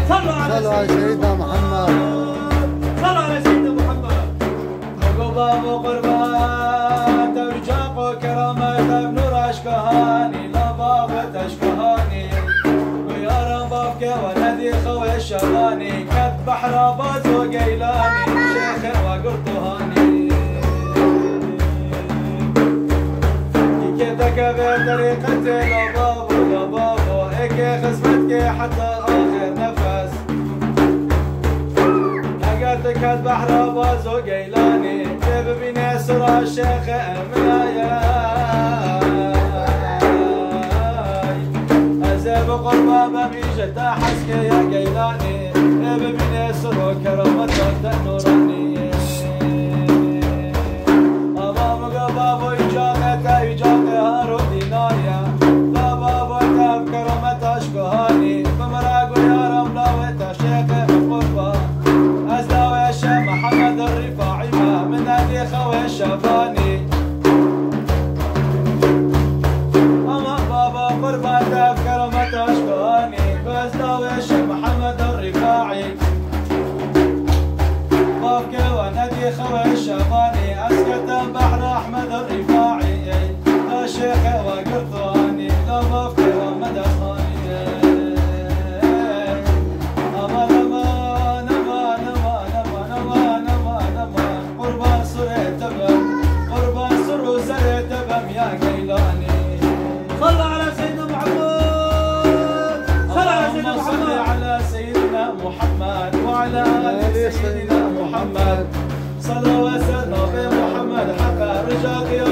صلوا على سيدنا محمد. صلوا على سيدنا محمد. قباب وقربان ترجاق وكرامة بنور أشكهاني لباب تشكهاني ويا ربابك وندي خوي الشباني كد بحر باز وقيلاني شيخ وقرطهاني كيدك بطريقة لبابو لبابو إكي خصمتك حتى آخر نفس لقيتك البحر باز وقيلاني كيف بيني سرى الشيخ ملاياي أزيب قربة بميجة حسك يا قيلاني كيف بيني سرى كرامتك تنوراني أمام قباب يجاقك يجاقي هارو ديناريا قباب وتاب كرامت أشكهاني بمراق يا رملا وتشيخ بقربة أزداوي الشيخ محمد الرفاعي ما من هدي خوي الشفاني أما بابا قربة تاب كرامت أشكهاني أزداوي الشيخ محمد الرفاعي بابكي وندي خوي الشفاني أسكت البحر أحمد الرفاعي الشيخ وقرطاني لا بابكي ومدى خاني أما نما نما نما نما نما نما نما قربان سريت بم قربان سر سريت بم يا قيلاني صلى على سيدنا محمد. صلى على سيدنا محمد. صل على سيدنا محمد وعلى آل سيدنا محمد. صلى وسلم بمحمد حق رجاك يا